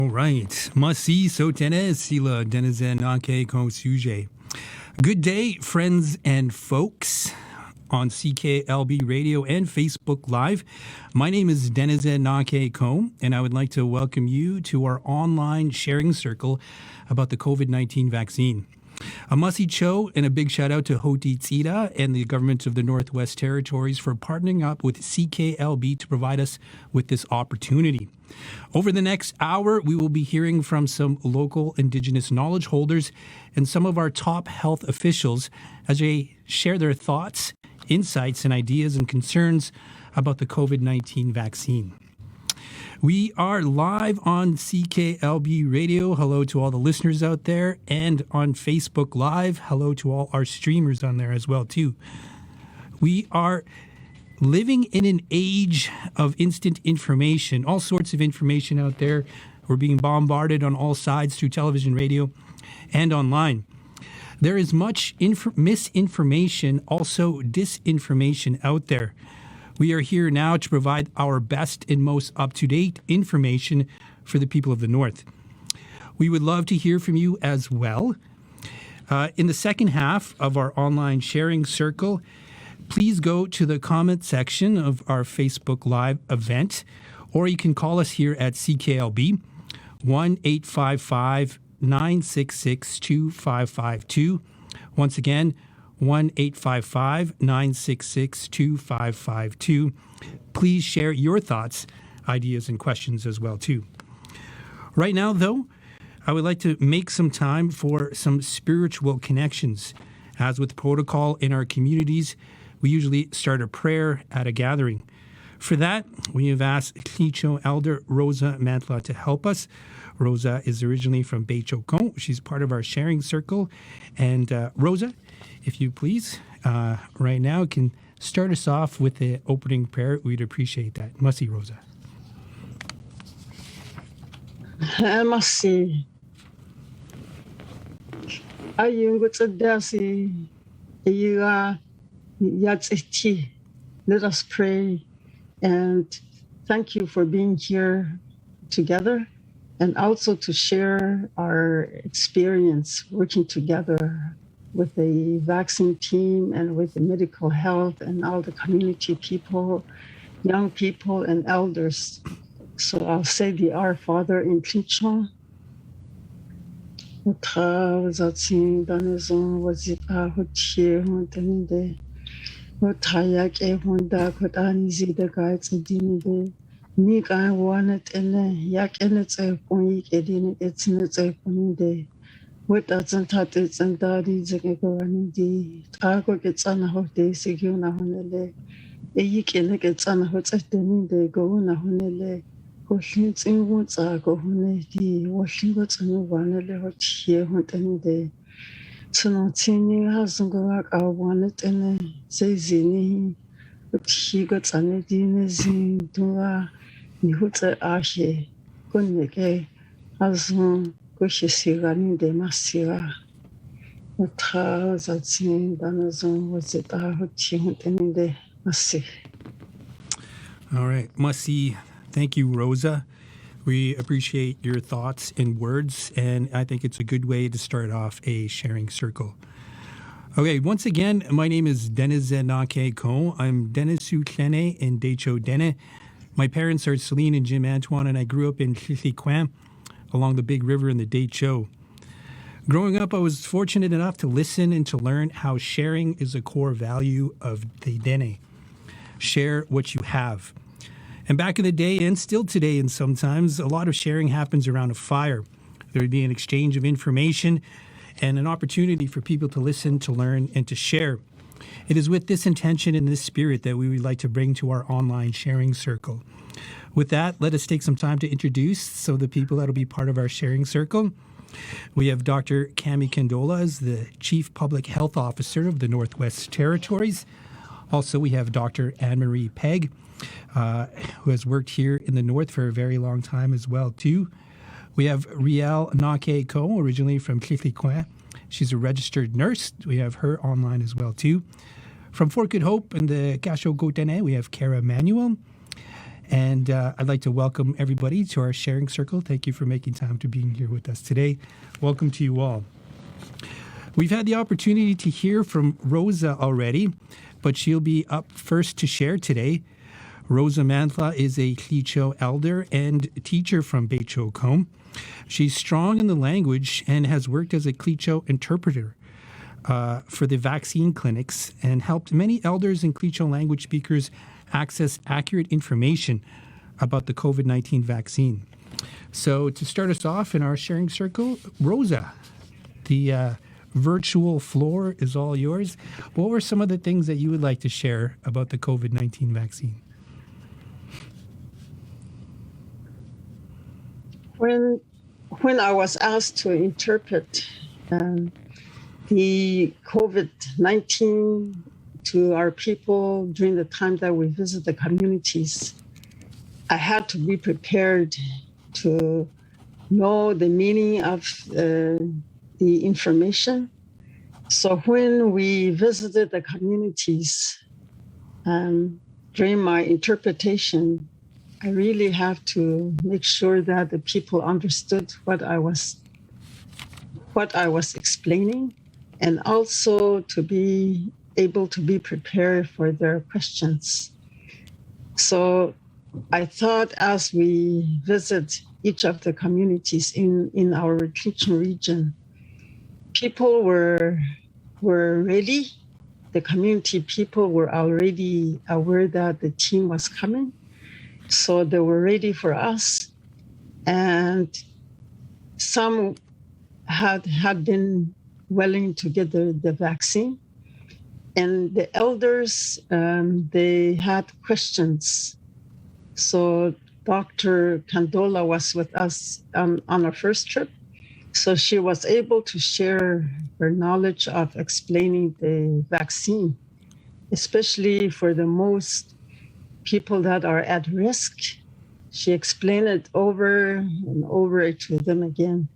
All right. Masi sotene sila denizen nake ko suje. Good day, friends and folks on CKLB Radio and Facebook Live. My name is Denizen Nake Ko, and I would like to welcome you to our online sharing circle about the COVID-19 vaccine. A Masi Cho and a big shout out to Hotıi ts'eeda and the government of the Northwest Territories for partnering up with CKLB to provide us with this opportunity. Over the next hour, we will be hearing from some local Indigenous knowledge holders and some of our top health officials as they share their thoughts, insights, and ideas and concerns about the COVID-19 vaccine. We are live on CKLB Radio. Hello to all the listeners out there, and on Facebook Live. Hello to all our streamers on there as well, too. We are living in an age of instant information, all sorts of information out there. We're being bombarded on all sides through television, radio, and online. There is much misinformation, also disinformation out there. We are here now to provide our best and most up-to-date information for the people of the North. We would love to hear from you as well. In the second half of our online sharing circle, please go to the comment section of our Facebook Live event, or you can call us here at CKLB, 1-855-966-2552. Once again, 1-855-966-2552. Please share your thoughts, ideas, and questions as well, too. Right now, though, I would like to make some time for some spiritual connections. As with protocol in our communities, we usually start a prayer at a gathering. For that, we have asked Klicho Elder Rosa Mantla to help us. Rosa is originally from Beichokon. She's part of our sharing circle. And Rosa, if you please, right now can start us off with the opening prayer. We'd appreciate that. Masi, Rosa. Masi. Let us pray and thank you for being here together and also to share our experience working together with the vaccine team and with the medical health and all the community people, young people and elders. So I'll say the Our Father in Klicho. What doesn't have it and daddy's a guarantee? Tago gets on a hot day, Siguna Honele. A yikin gets on a hot at the day, go on a honele. Washing's in woods are go honey, washing what's on a one hot here, hunt any day. So not seeing hasn't go out, I want it and say zini. But she got on a dinner zin, do a Nihuta Ashe, Gunake, as long. Kushisiga de Masira. What has that seen Danazon was it a hot de Masi? All right, Masi, thank you, Rosa. We appreciate your thoughts and words, and I think it's a good way to start off a sharing circle. Okay, once again, my name is Denizen Nake Ko. I'm Denisu Klene in Decho Dene. My parents are Celine and Jim Antoine, and I grew up in Chichiquan, along the big river in the Decho. Growing up, I was fortunate enough to listen and to learn how sharing is a core value of the Dene. Share what you have. And back in the day, and still today, and sometimes, a lot of sharing happens around a fire. There would be an exchange of information and an opportunity for people to listen, to learn, and to share. It is with this intention and this spirit that we would like to bring to our online sharing circle. With that, let us take some time to introduce some of the people that will be part of our sharing circle. We have Dr. Cami Candola as the Chief Public Health Officer of the Northwest Territories. Also, we have Dr. Anne-Marie Pegg, who has worked here in the North for a very long time as well, too. We have Riel Nake Ko, originally from Chichiquan. She's a registered nurse. We have her online as well, too. From Fort Good Hope in the Gasho Gotene, we have Kara Manuel. And I'd like to welcome everybody to our sharing circle. Thank you for making time to being here with us today. Welcome to you all. We've had the opportunity to hear from Rosa already, but she'll be up first to share today. Rosa Mantla is a Klicho elder and teacher from Becho-Kom. She's strong in the language and has worked as a Klicho interpreter for the vaccine clinics and helped many elders and Klicho language speakers access accurate information about the COVID-19 vaccine. So to start us off in our sharing circle, Rosa, the virtual floor is all yours. What were some of the things that you would like to share about the COVID-19 vaccine? When I was asked to interpret the COVID-19 to our people during the time that we visit the communities, I had to be prepared to know the meaning of the information. So when we visited the communities during my interpretation, I really have to make sure that the people understood what I was explaining, and also to be able to be prepared for their questions. So I thought as we visit each of the communities in our teaching region, people were ready. The community people were already aware that the team was coming. So they were ready for us. And some had been willing to get the vaccine. And the elders, they had questions. So Dr. Candola was with us on our first trip. So she was able to share her knowledge of explaining the vaccine, especially for the most people that are at risk. She explained it over and over to them again.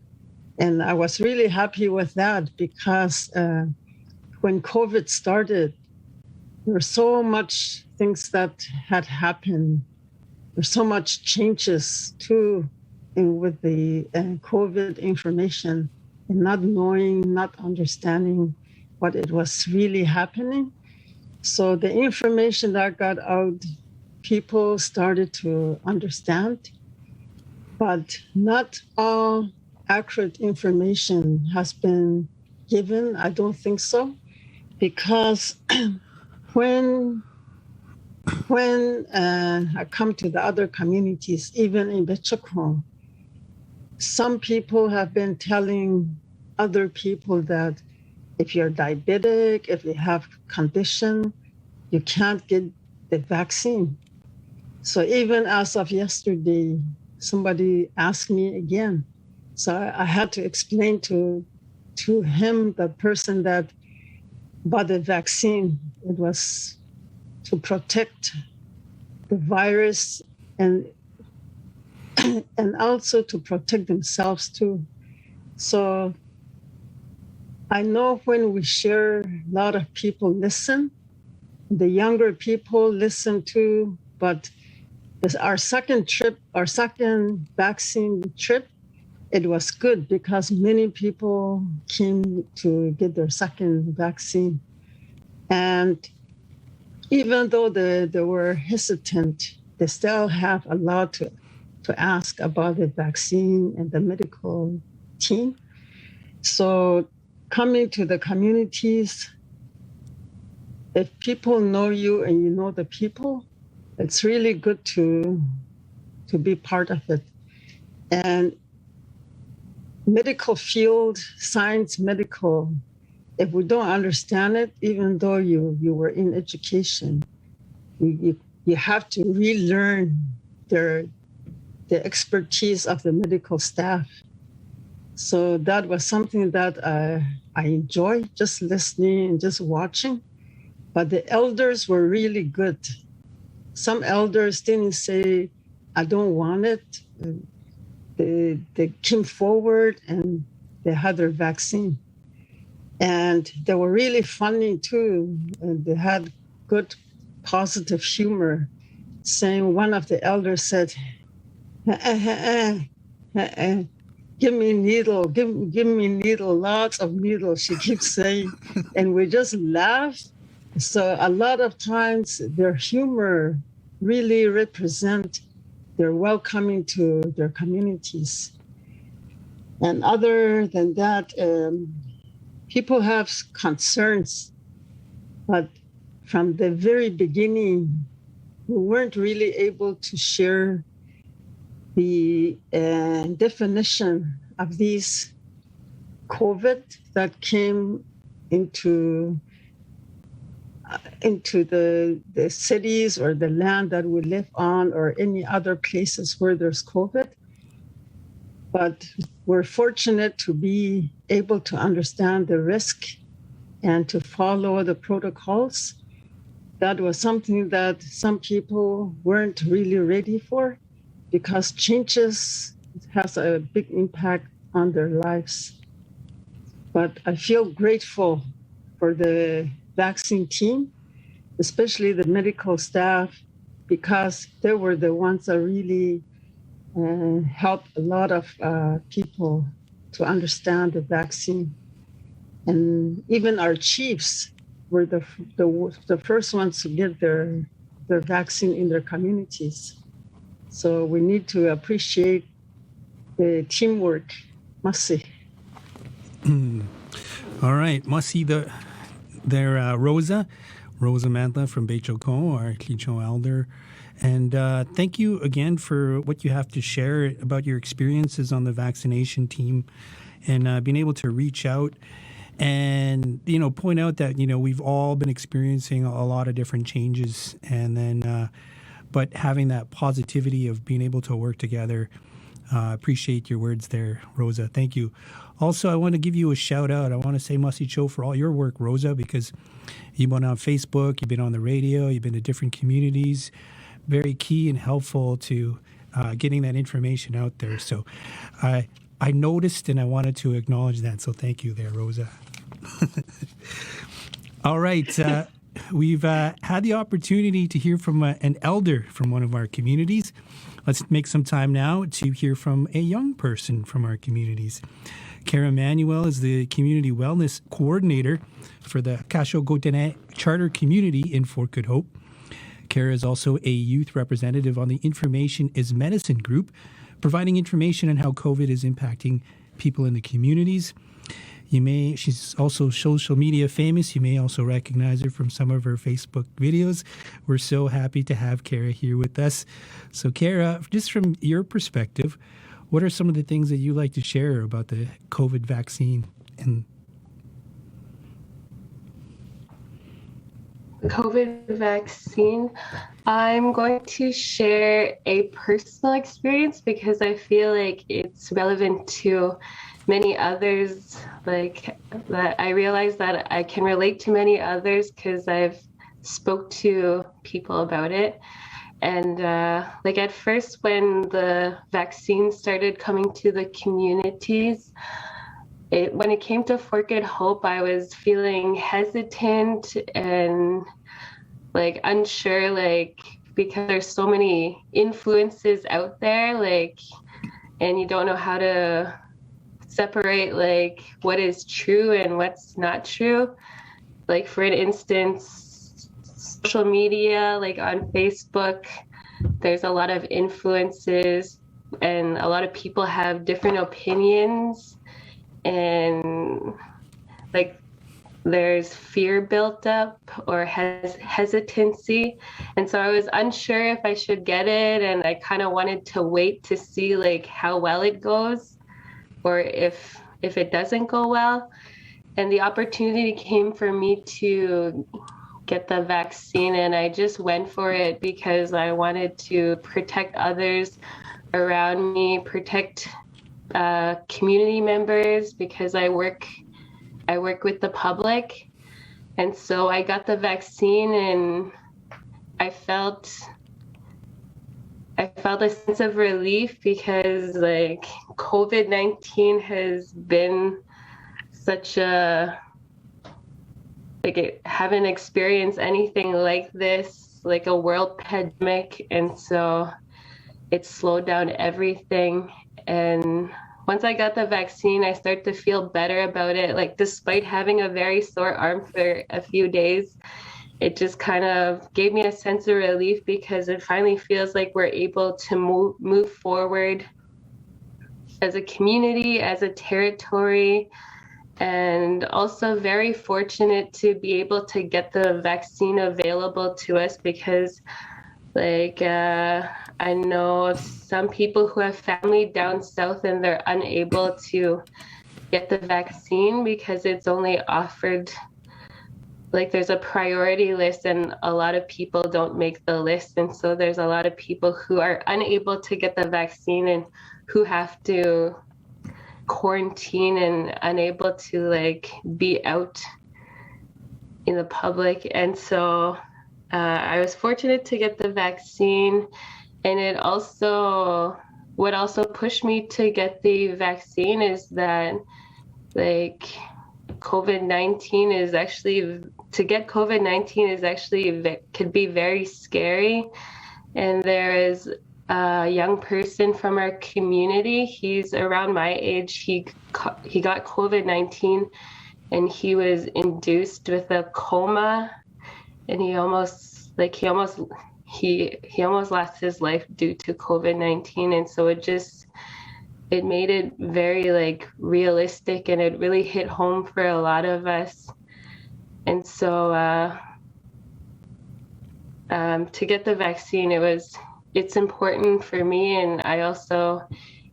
And I was really happy with that because when COVID started, there were so much things that had happened. There's so much changes too with the COVID information, and not knowing, not understanding what it was really happening. So the information that got out, people started to understand, but not all accurate information has been given. I don't think so, because when I come to the other communities, even in Becho-Kom, some people have been telling other people that if you're diabetic, if you have condition, you can't get the vaccine. So even as of yesterday, somebody asked me again. So I had to explain to him, the person that bought the vaccine, it was to protect the virus and also to protect themselves too. So I know when we share, a lot of people listen. The younger people listen too, but our second vaccine trip, it was good because many people came to get their second vaccine. And even though they were hesitant, they still have a lot to ask about the vaccine and the medical team. So coming to the communities, if people know you and you know the people, it's really good to be part of it. And medical field, science, medical, if we don't understand it, even though you were in education, you have to relearn the expertise of the medical staff. So that was something that I enjoy, just listening and just watching. But the elders were really good. Some elders didn't say, I don't want it. They came forward and they had their vaccine. And they were really funny too. And they had good, positive humor. saying, one of the elders said, give me needle, give me needle, lots of needles, she keeps saying. And we just laugh. So a lot of times their humor really represent their welcoming to their communities. And other than that, people have concerns, but from the very beginning, we weren't really able to share the definition of these COVID that came into the cities or the land that we live on or any other places where there's COVID. But we're fortunate to be able to understand the risk and to follow the protocols. That was something that some people weren't really ready for, because changes has a big impact on their lives. But I feel grateful for the vaccine team, especially the medical staff, because they were the ones that really helped a lot of people to understand the vaccine. And even our chiefs were the first ones to get their vaccine in their communities. So we need to appreciate the teamwork. Masi. All right. Masi, Rosa Mantla from Beichoko, our Klicho elder. And thank you again for what you have to share about your experiences on the vaccination team and being able to reach out and, point out that, we've all been experiencing a lot of different changes, and then but having that positivity of being able to work together. Appreciate your words there, Rosa. Thank you. Also, I want to give you a shout out. I want to say Masi Cho for all your work, Rosa, because you've been on Facebook, you've been on the radio, you've been to different communities. Very key and helpful to getting that information out there. So I noticed and I wanted to acknowledge that. So thank you there, Rosa. All right. We've had the opportunity to hear from an elder from one of our communities. Let's make some time now to hear from a young person from our communities. Kara Manuel is the Community Wellness Coordinator for the Kasho Gotene Charter Community in Fort Good Hope. Kara is also a youth representative on the Information is Medicine group, providing information on how COVID is impacting people in the communities. She's also social media famous. You may also recognize her from some of her Facebook videos. We're so happy to have Kara here with us. So Kara, just from your perspective, what are some of the things that you like to share about the COVID vaccine and COVID vaccine? I'm going to share a personal experience because I feel like it's relevant to many others. Like that, I realize that I can relate to many others because I've spoke to people about it. And like at first, when the vaccine started coming to the communities, when it came to Fort Good Hope, I was feeling hesitant and like unsure, like because there's so many influences out there, like, and you don't know how to separate like what is true and what's not true. Like for instance, social media, like on Facebook, there's a lot of influences and a lot of people have different opinions. And like there's fear built up or hesitancy. And so I was unsure if I should get it. And I kind of wanted to wait to see like how well it goes or if it doesn't go well. And the opportunity came for me to get the vaccine. And I just went for it because I wanted to protect others around me, protect community members, because I work with the public. And so I got the vaccine and I felt a sense of relief because like COVID-19 has been such a, like I haven't experienced anything like this like a world pandemic, and so it slowed down everything. And once I got the vaccine, I started to feel better about it. Like, despite having a very sore arm for a few days, it just kind of gave me a sense of relief, because it finally feels like we're able to move forward as a community, as a territory, and also very fortunate to be able to get the vaccine available to us, because I know of some people who have family down south and they're unable to get the vaccine because it's only offered, like, there's a priority list and a lot of people don't make the list. And so there's a lot of people who are unable to get the vaccine and who have to quarantine and unable to like be out in the public. And so I was fortunate to get the vaccine, and what also pushed me to get the vaccine is that like COVID-19 is actually, to get COVID-19 is actually could be very scary. And there is a young person from our community, he's around my age, he got COVID-19 and he was induced with a coma, and he almost lost his life due to COVID-19. And so it made it very like realistic, and it really hit home for a lot of us. And so to get the vaccine, it's important for me, and I also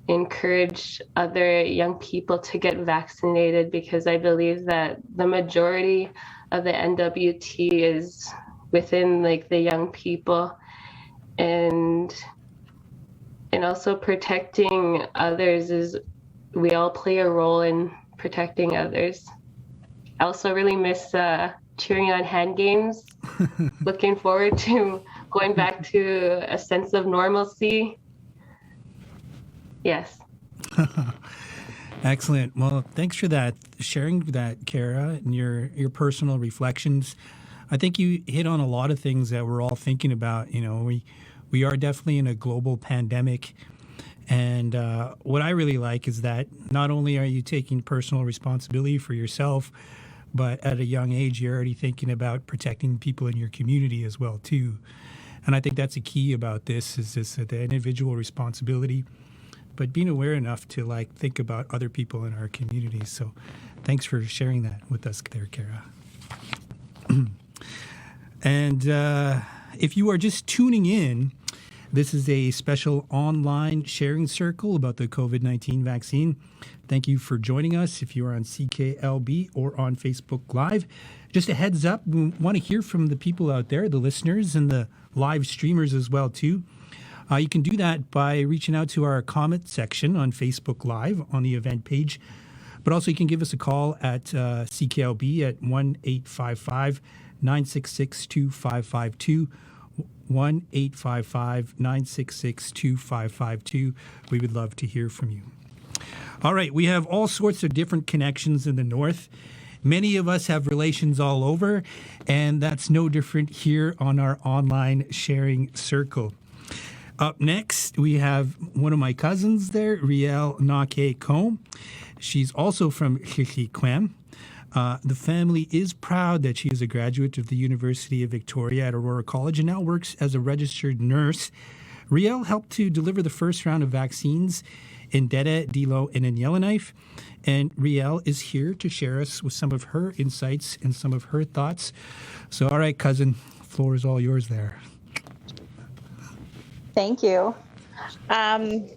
encourage other young people to get vaccinated, because I believe that the majority of the NWT is within like the young people, and also protecting others is, we all play a role in protecting others. I also really miss cheering on hand games. Looking forward to going back to a sense of normalcy. Yes. Excellent. Well, thanks for that, sharing that, Kara, and your personal reflections. I think you hit on a lot of things that we're all thinking about. You know, we are definitely in a global pandemic. And what I really like is that not only are you taking personal responsibility for yourself, but at a young age, you're already thinking about protecting people in your community as well, too. And I think that's a key about this, is this the individual responsibility, but being aware enough to like think about other people in our community. So thanks for sharing that with us there, Kara. And if you are just tuning in, this is a special online sharing circle about the COVID-19 vaccine. Thank you for joining us if you are on CKLB or on Facebook Live. Just a heads up, we want to hear from the people out there, the listeners and the live streamers as well, too. You can do that by reaching out to our comment section on Facebook Live on the event page. But also you can give us a call at CKLB at 1-855-966-2552. 1-855-966-2552. We would love to hear from you. All right, we have all sorts of different connections in the North. Many of us have relations all over, and that's no different here on our online sharing circle. Up next, we have one of my cousins there, Riel Nake Combe. She's also from Xixiquem. The family is proud that she is a graduate of the University of Victoria at Aurora College and now works as a registered nurse. Riel helped to deliver the first round of vaccines in Dede, Dilo, and in Yellowknife. And Riel is here to share us with some of her insights and some of her thoughts. So, all right, cousin, floor is all yours there. Thank you. I'm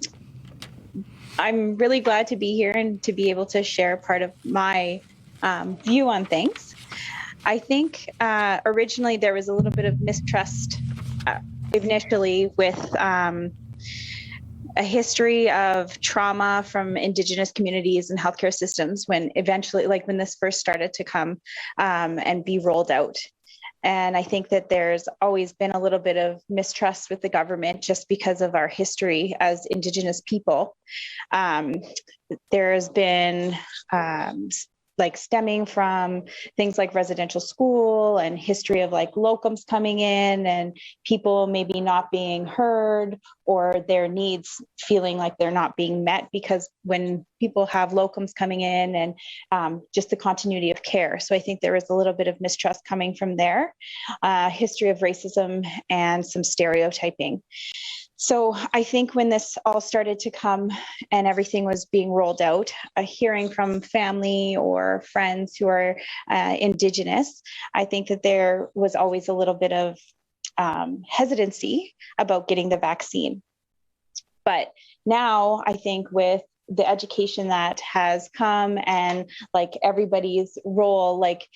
really glad to be here and to be able to share part of my view on things. I think originally there was a little bit of mistrust initially with a history of trauma from Indigenous communities and healthcare systems when eventually, like when this first started to come and be rolled out. And I think that there's always been a little bit of mistrust with the government just because of our history as Indigenous people. There has been like stemming from things like residential school and history of like locums coming in and people maybe not being heard or their needs feeling like they're not being met, because when people have locums coming in and just the continuity of care. So I think there is a little bit of mistrust coming from there, history of racism and some stereotyping. So I think when this all started to come and everything was being rolled out, hearing from family or friends who are Indigenous, I think that there was always a little bit of hesitancy about getting the vaccine. But now I think with the education that has come and like everybody's role, like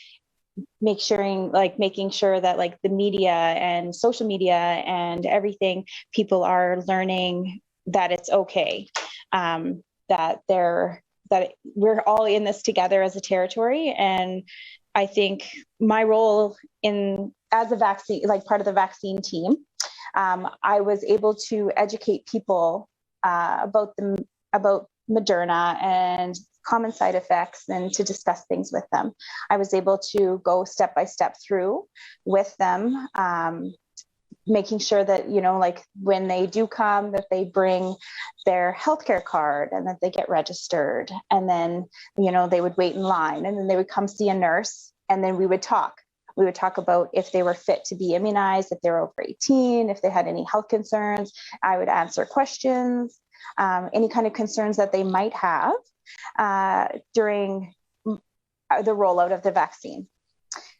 making sure that like the media and social media and everything, people are learning that it's okay, that we're all in this together as a territory. And I think my role as a vaccine, like part of the vaccine team, I was able to educate people about Moderna and common side effects and to discuss things with them. I was able to go step by step through with them, making sure that, like when they do come, that they bring their healthcare card and that they get registered. And then, they would wait in line and then they would come see a nurse and then we would talk. We would talk about if they were fit to be immunized, if they were over 18, if they had any health concerns. I would answer questions, any kind of concerns that they might have during the rollout of the vaccine.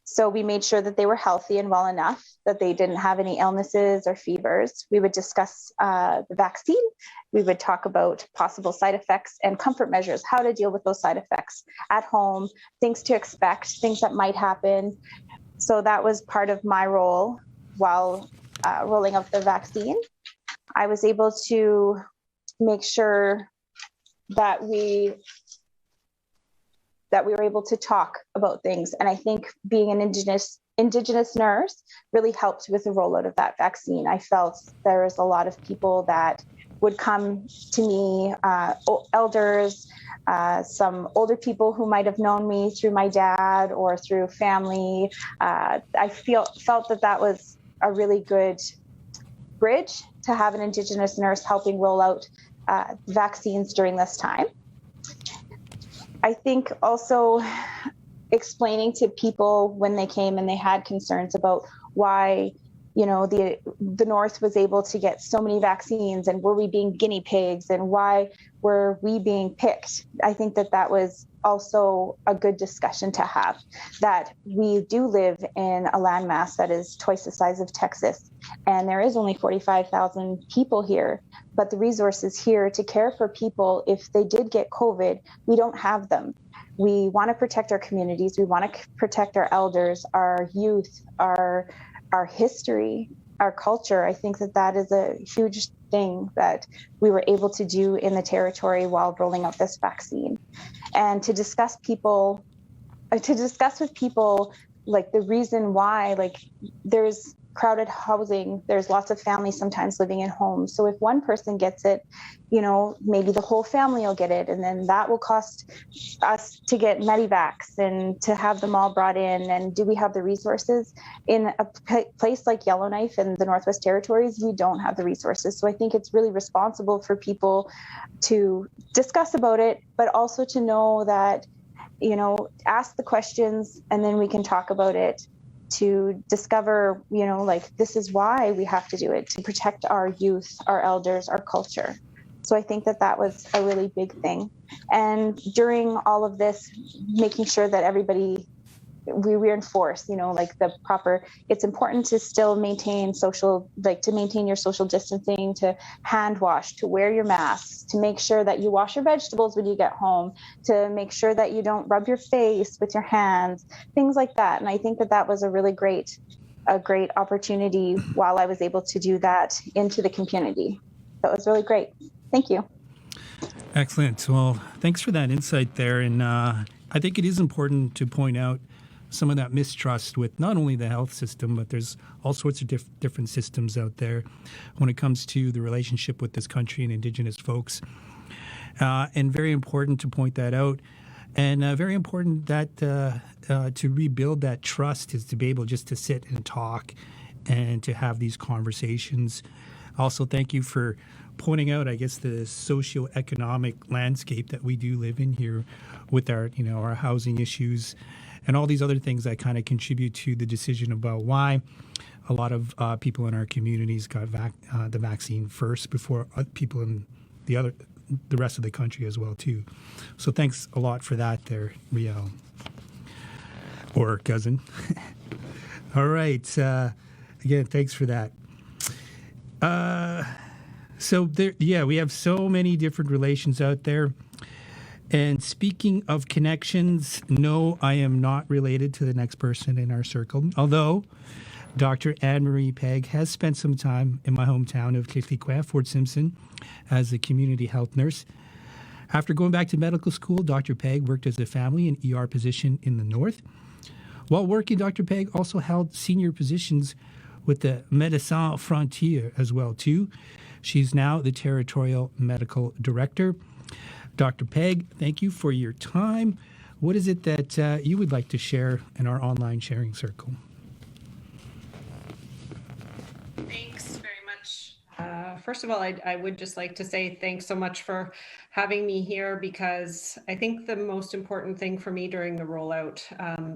So we made sure that they were healthy and well enough, that they didn't have any illnesses or fevers. We would discuss the vaccine. We would talk about possible side effects and comfort measures, how to deal with those side effects at home, things to expect, things that might happen. So that was part of my role while rolling out the vaccine. I was able to make sure that we were able to talk about things. And I think being an Indigenous nurse really helped with the rollout of that vaccine. I felt there was a lot of people that would come to me, elders, some older people who might have known me through my dad or through family. I felt that was a really good bridge to have an Indigenous nurse helping roll out vaccines during this time. I think also explaining to people when they came and they had concerns about why, the North was able to get so many vaccines and were we being guinea pigs and why were we being picked? I think that was also a good discussion to have, that we do live in a landmass that is twice the size of Texas. And there is only 45,000 people here, but the resources here to care for people, if they did get COVID, we don't have them. We want to protect our communities. We want to protect our elders, our youth, our history, our culture. I think that is a huge thing that we were able to do in the territory while rolling out this vaccine. And to discuss with people, like the reason why, like there's crowded housing, there's lots of families sometimes living in homes. So if one person gets it, maybe the whole family will get it. And then that will cost us to get Medivacs and to have them all brought in. And do we have the resources? In a place like Yellowknife and the Northwest Territories, we don't have the resources. So I think it's really responsible for people to discuss about it, but also to know that, ask the questions and then we can talk about it, to discover, like this is why we have to do it, to protect our youth, our elders, our culture. So I think that was a really big thing. And during all of this, making sure that we reinforce, it's important to still maintain your social distancing, to hand wash, to wear your masks, to make sure that you wash your vegetables when you get home, to make sure that you don't rub your face with your hands, things like that. And I think that was a really great opportunity while I was able to do that into the community. That was really great. Thank you. Excellent. Well, thanks for that insight there. And I think it is important to point out some of that mistrust with not only the health system, but there's all sorts of different systems out there when it comes to the relationship with this country and Indigenous folks. And very important to point that out. And very important that to rebuild that trust is to be able just to sit and talk and to have these conversations. Also, thank you for pointing out, I guess, the socioeconomic landscape that we do live in here with our, our housing issues and all these other things that kind of contribute to the decision about why a lot of people in our communities got the vaccine first before people in the rest of the country as well too. So thanks a lot for that there, Riel, or cousin. All right. Again, thanks for that. So there, we have so many different relations out there. And speaking of connections, no, I am not related to the next person in our circle, although Dr. Anne-Marie Pegg has spent some time in my hometown of Clicquot, Fort Simpson, as a community health nurse. After going back to medical school, Dr. Pegg worked as a family and ER physician in the north. While working, Dr. Pegg also held senior positions with the Médecins Frontières as well, too. She's now the territorial medical director. Dr. Pegg, thank you for your time. What is it that you would like to share in our online sharing circle? Thanks very much. First of all, I would just like to say thanks so much for having me here, because I think the most important thing for me during the rollout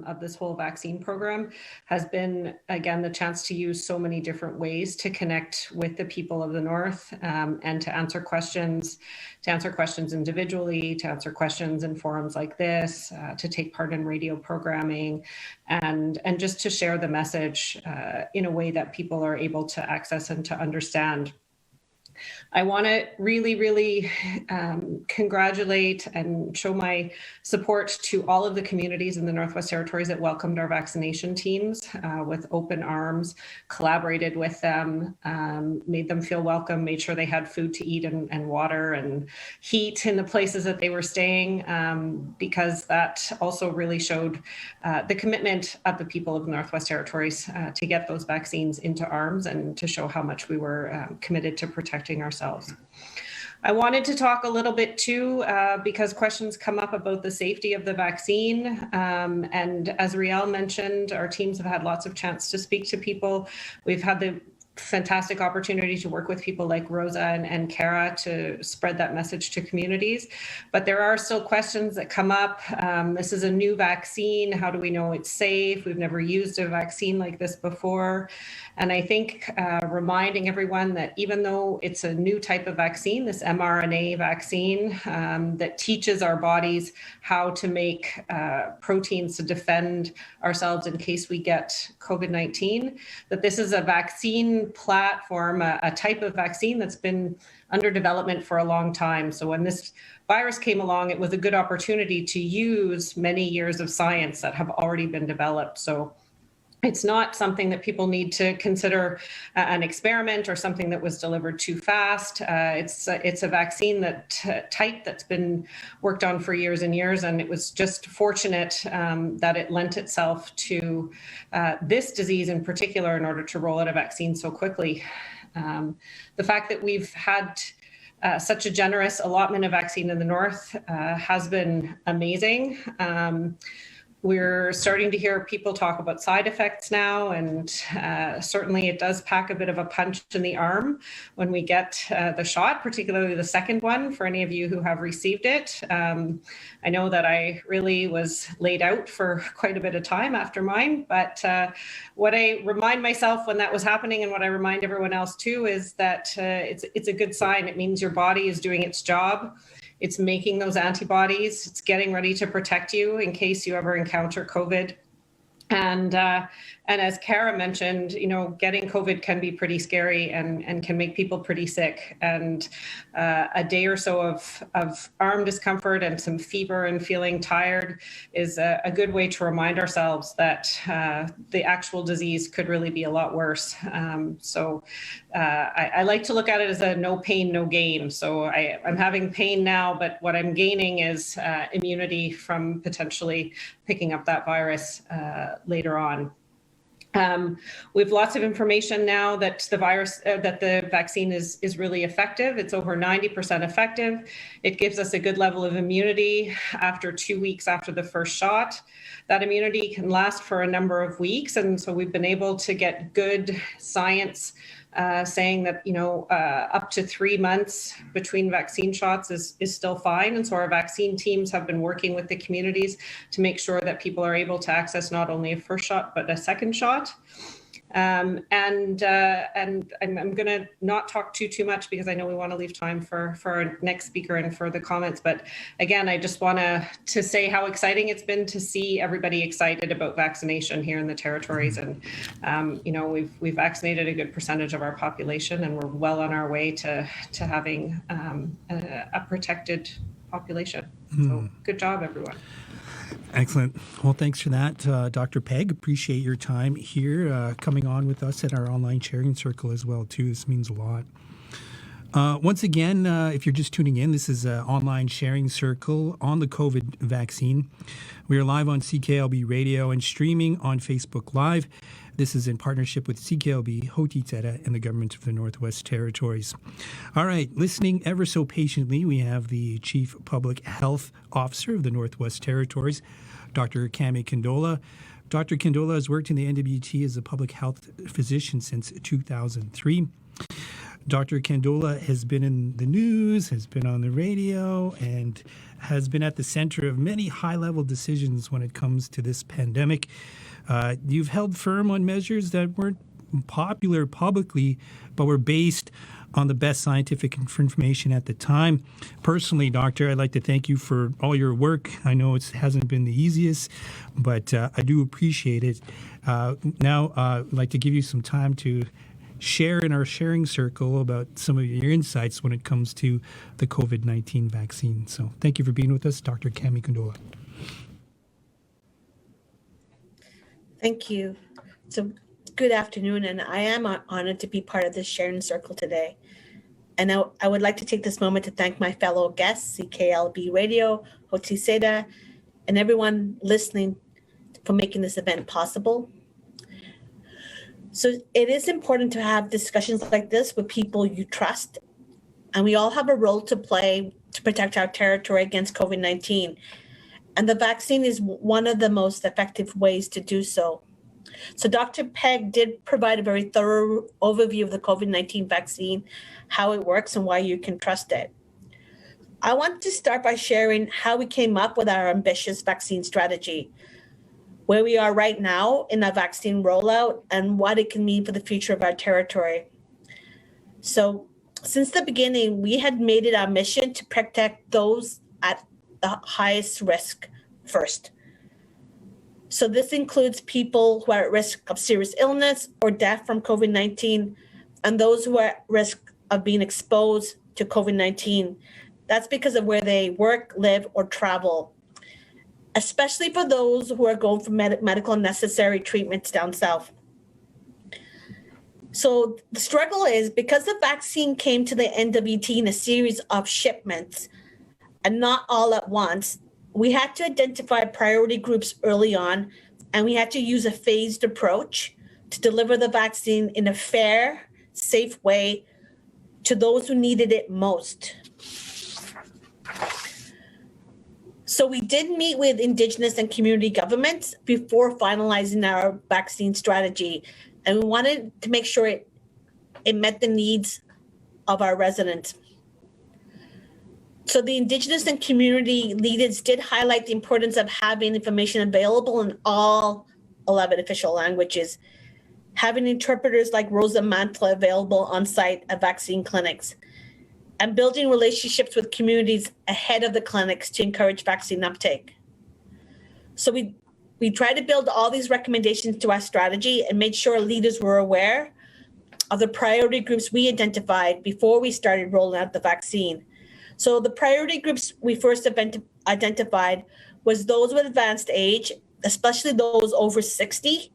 of this whole vaccine program has been, again, the chance to use so many different ways to connect with the people of the North and to answer questions individually, to answer questions in forums like this, to take part in radio programming, and just to share the message in a way that people are able to access and to understand. I want to really congratulate and show my support to all of the communities in the Northwest Territories that welcomed our vaccination teams with open arms, collaborated with them, made them feel welcome, made sure they had food to eat and water and heat in the places that they were staying, because that also really showed the commitment of the people of the Northwest Territories to get those vaccines into arms and to show how much we were committed to protecting ourselves. I wanted to talk a little bit too, because questions come up about the safety of the vaccine. And as Riel mentioned, our teams have had lots of chance to speak to people. We've had the fantastic opportunity to work with people like Rosa and Kara to spread that message to communities. But there are still questions that come up. This is a new vaccine. How do we know it's safe? We've never used a vaccine like this before. And I think reminding everyone that even though it's a new type of vaccine, this mRNA vaccine that teaches our bodies how to make proteins to defend ourselves in case we get COVID-19, that this is a vaccine platform, a type of vaccine that's been under development for a long time. So when this virus came along, it was a good opportunity to use many years of science that have already been developed. So it's not something that people need to consider an experiment or something that was delivered too fast. It's a vaccine type that's been worked on for years and years, and it was just fortunate that it lent itself to this disease in particular in order to roll out a vaccine so quickly. The fact that we've had such a generous allotment of vaccine in the North has been amazing. We're starting to hear people talk about side effects now, and certainly it does pack a bit of a punch in the arm when we get the shot, particularly the second one, for any of you who have received it. I know that I really was laid out for quite a bit of time after mine, but what I remind myself when that was happening, and what I remind everyone else too, is that it's a good sign. It means your body is doing its job. It's making those antibodies. It's getting ready to protect you in case you ever encounter COVID. And as Kara mentioned, getting COVID can be pretty scary and can make people pretty sick. And a day or so of arm discomfort and some fever and feeling tired is a good way to remind ourselves that the actual disease could really be a lot worse. So I like to look at it as a no pain, no gain. So I'm having pain now, but what I'm gaining is immunity from potentially picking up that virus later on. We have lots of information now that that the vaccine is really effective. It's over 90% effective. It gives us a good level of immunity after 2 weeks after the first shot. That immunity can last for a number of weeks. And so we've been able to get good science saying that, up to 3 months between vaccine shots is still fine. And so our vaccine teams have been working with the communities to make sure that people are able to access not only a first shot, but a second shot. And I'm going to not talk too much because I know we want to leave time for our next speaker and for the comments. But again, I just want to say how exciting it's been to see everybody excited about vaccination here in the territories. And, we've vaccinated a good percentage of our population, and we're well on our way to having a protected population. So good job, everyone. Excellent. Well, thanks for that, Dr. Peg. Appreciate your time here, coming on with us at our online sharing circle as well, too. This means a lot. Once again, if you're just tuning in, this is an online sharing circle on the COVID vaccine. We are live on CKLB Radio and streaming on Facebook Live. This is in partnership with CKLB, Hotıi, ts'eeda, and the government of the Northwest Territories. All right, listening ever so patiently, we have the Chief Public Health Officer of the Northwest Territories, Dr. Kami Kandola. Dr. Kandola has worked in the NWT as a public health physician since 2003. Dr. Kandola has been in the news, has been on the radio, and has been at the center of many high-level decisions when it comes to this pandemic. You've held firm on measures that weren't popular publicly, but were based on the best scientific information at the time. Personally, Doctor, I'd like to thank you for all your work. I know it hasn't been the easiest, but I do appreciate it. Now, I'd like to give you some time to share in our sharing circle about some of your insights when it comes to the COVID-19 vaccine. So thank you for being with us, Dr. Kami Kandola. Thank you. So good afternoon, and I am honored to be part of this sharing circle today. And I would like to take this moment to thank my fellow guests, CKLB Radio, Hotıi, ts'eeda, and everyone listening for making this event possible. So it is important to have discussions like this with people you trust, and we all have a role to play to protect our territory against COVID-19. And the vaccine is one of the most effective ways to do so. So Dr. Peg did provide a very thorough overview of the COVID-19 vaccine, how it works and why you can trust it. I want to start by sharing how we came up with our ambitious vaccine strategy, where we are right now in our vaccine rollout, and what it can mean for the future of our territory. So since the beginning, we had made it our mission to protect those at the highest risk first. So this includes people who are at risk of serious illness or death from COVID-19, and those who are at risk of being exposed to COVID-19. That's because of where they work, live, or travel, especially for those who are going for medical necessary treatments down south. So the struggle is because the vaccine came to the NWT in a series of shipments and not all at once, we had to identify priority groups early on, and we had to use a phased approach to deliver the vaccine in a fair, safe way to those who needed it most. So we did meet with Indigenous and community governments before finalizing our vaccine strategy, and we wanted to make sure it met the needs of our residents. So the Indigenous and community leaders did highlight the importance of having information available in all 11 official languages, having interpreters like Rosa Mantla available on site at vaccine clinics, and building relationships with communities ahead of the clinics to encourage vaccine uptake. So we tried to build all these recommendations to our strategy and made sure leaders were aware of the priority groups we identified before we started rolling out the vaccine. So the priority groups we first identified was those with advanced age, especially those over 60,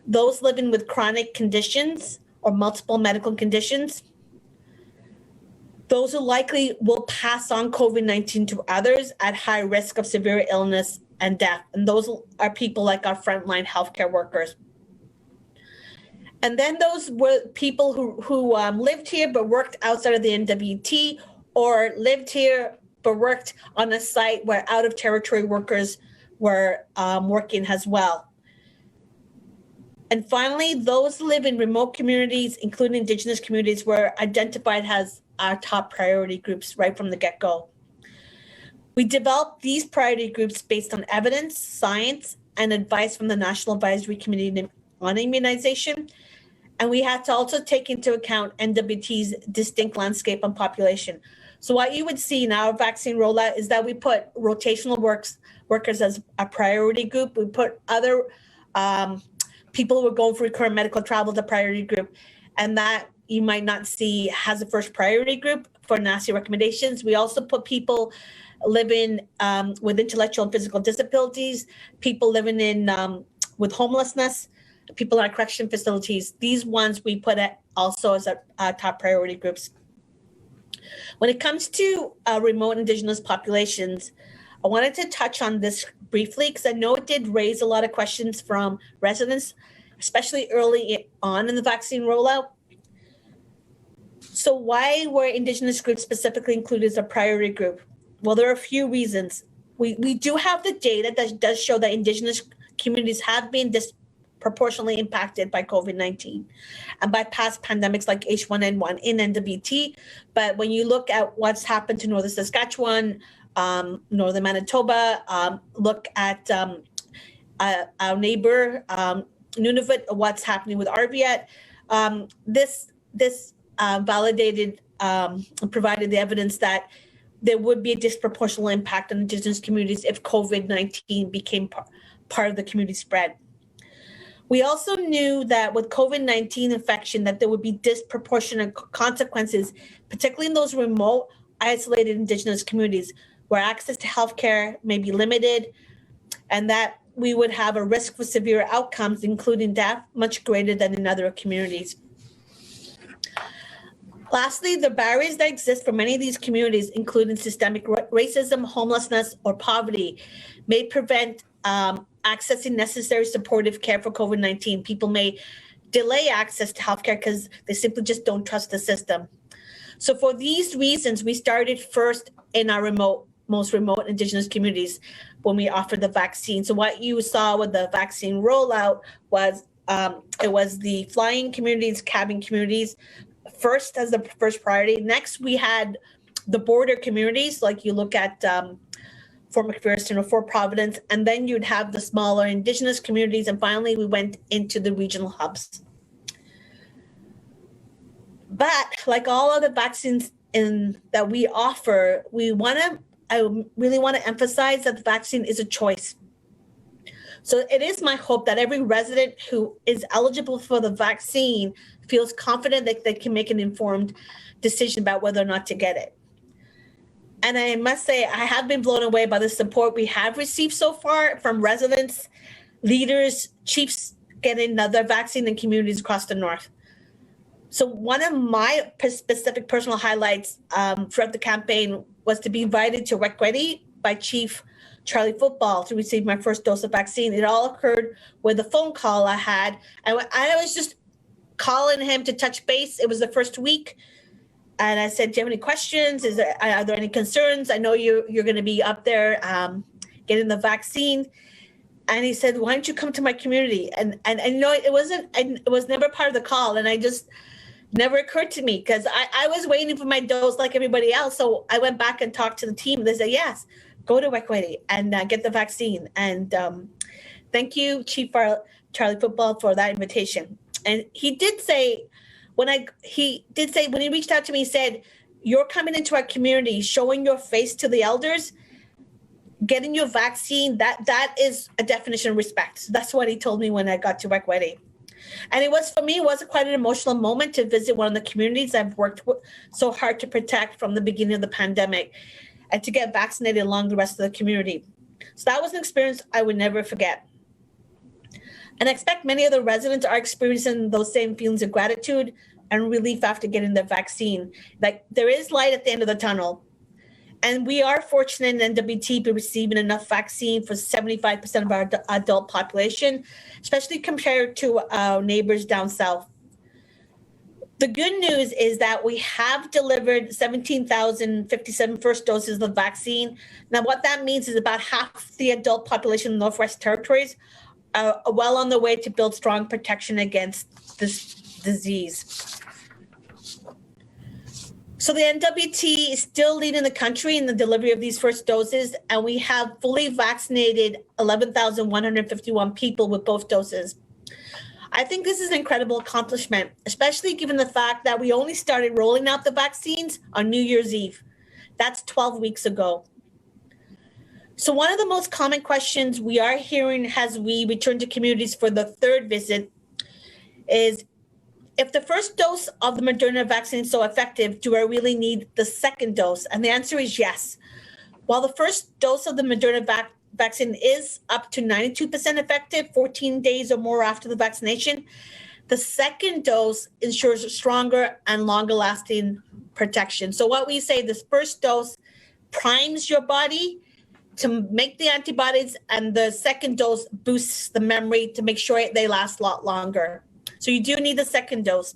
those living with chronic conditions or multiple medical conditions, those who likely will pass on COVID-19 to others at high risk of severe illness and death. And those are people like our frontline healthcare workers. And then those were people who lived here but worked outside of the NWT, or lived here but worked on a site where out of territory workers were working as well. And finally, those live in remote communities, including Indigenous communities, were identified as our top priority groups right from the get-go. We developed these priority groups based on evidence, science, and advice from the National Advisory Committee on Immunization. And we had to also take into account NWT's distinct landscape and population. So what you would see in our vaccine rollout is that we put rotational workers as a priority group. We put other people who are going for recurrent medical travel as a priority group. And that you might not see as a first priority group for NACI recommendations. We also put people living with intellectual and physical disabilities, people living in with homelessness, people in our correction facilities. These ones we put also as our top priority groups. When it comes to remote Indigenous populations, I wanted to touch on this briefly because I know it did raise a lot of questions from residents, especially early on in the vaccine rollout. So why were Indigenous groups specifically included as a priority group? Well, there are a few reasons. We do have the data that does show that Indigenous communities have been disproportionately impacted by COVID-19 and by past pandemics like H1N1 in NWT. But when you look at what's happened to Northern Saskatchewan, Northern Manitoba, look at our neighbor, Nunavut, what's happening with Arviat, this validated and provided the evidence that there would be a disproportionate impact on Indigenous communities if COVID-19 became part of the community spread. We also knew that with COVID-19 infection that there would be disproportionate consequences, particularly in those remote, isolated Indigenous communities where access to healthcare may be limited, and that we would have a risk for severe outcomes, including death, much greater than in other communities. Lastly, the barriers that exist for many of these communities, including systemic racism, homelessness, or poverty, may prevent accessing necessary supportive care for COVID-19. People may delay access to healthcare because they simply just don't trust the system. So for these reasons, we started first in our most remote Indigenous communities when we offered the vaccine. So what you saw with the vaccine rollout was it was the flying communities, cabin communities, first as the first priority. Next, we had the border communities, like you look at Fort McPherson or Fort Providence, and then you'd have the smaller Indigenous communities, and finally we went into the regional hubs. But like all other vaccines that we offer, I really want to emphasize that the vaccine is a choice. So it is my hope that every resident who is eligible for the vaccine feels confident that they can make an informed decision about whether or not to get it. And I must say, I have been blown away by the support we have received so far from residents, leaders, chiefs getting another vaccine in communities across the North. So one of my specific personal highlights throughout the campaign was to be invited to Wekwedi by Chief Charlie Football to receive my first dose of vaccine. It all occurred with a phone call I had. And I was just calling him to touch base. It was the first week. And I said, do you have any questions? Are there any concerns? I know you're going to be up there getting the vaccine. And he said, why don't you come to my community? And you know, it was never part of the call. And I just never occurred to me because I was waiting for my dose like everybody else. So I went back and talked to the team. They said, yes, go to Wekwedi and get the vaccine. And thank you, Chief Charlie Football, for that invitation. And he did say, when he reached out to me, he said, you're coming into our community, showing your face to the elders, getting your vaccine, that is a definition of respect. So that's what he told me when I got to Wekwedi. And it was quite an emotional moment to visit one of the communities I've worked so hard to protect from the beginning of the pandemic and to get vaccinated along the rest of the community. So that was an experience I would never forget. And I expect many of the residents are experiencing those same feelings of gratitude and relief after getting the vaccine. Like there is light at the end of the tunnel. And we are fortunate in NWT to receiving enough vaccine for 75% of our adult population, especially compared to our neighbors down south. The good news is that we have delivered 17,057 first doses of vaccine. Now, what that means is about half the adult population in the Northwest Territories are well on their way to build strong protection against this disease. So the NWT is still leading the country in the delivery of these first doses, and we have fully vaccinated 11,151 people with both doses. I think this is an incredible accomplishment, especially given the fact that we only started rolling out the vaccines on New Year's Eve. That's 12 weeks ago. So one of the most common questions we are hearing as we return to communities for the third visit is, if the first dose of the Moderna vaccine is so effective, do I really need the second dose? And the answer is yes. While the first dose of the Moderna vaccine is up to 92% effective 14 days or more after the vaccination, the second dose ensures stronger and longer lasting protection. So what we say, this first dose primes your body to make the antibodies, and the second dose boosts the memory to make sure they last a lot longer. So you do need the second dose.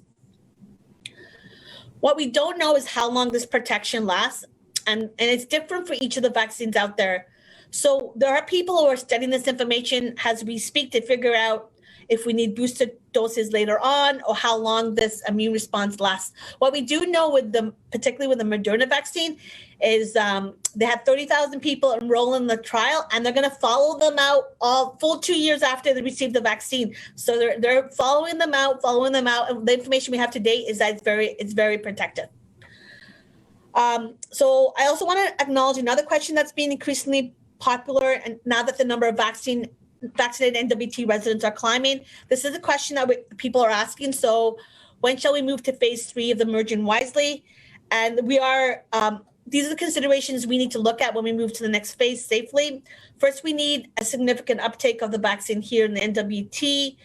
What we don't know is how long this protection lasts, and it's different for each of the vaccines out there. So there are people who are studying this information as we speak to figure out if we need booster doses later on or how long this immune response lasts. What we do know particularly with the Moderna vaccine, is they had 30,000 people enroll in the trial, and they're going to follow them out all full 2 years after they received the vaccine. So they're following them out, and the information we have to date is that it's very protective. So I also want to acknowledge another question that's being increasingly popular, and now that the number of vaccinated NWT residents are climbing. This is a question that people are asking. So when shall we move to phase 3 of the Emerging Wisely? And we are, these are the considerations we need to look at when we move to the next phase safely. First, we need a significant uptake of the vaccine here in the NWT.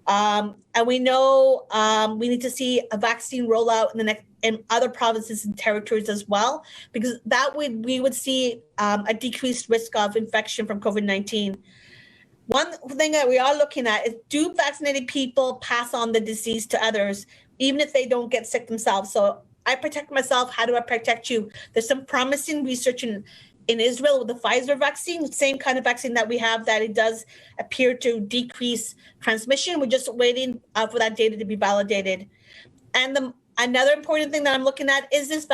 And we know we need to see a vaccine rollout in other provinces and territories as well, because we would see a decreased risk of infection from COVID-19. One thing that we are looking at is, do vaccinated people pass on the disease to others, even if they don't get sick themselves? So I protect myself. How do I protect you? There's some promising research in Israel with the Pfizer vaccine, the same kind of vaccine that we have, that it does appear to decrease transmission. We're just waiting for that data to be validated. And another important thing that I'm looking at is, this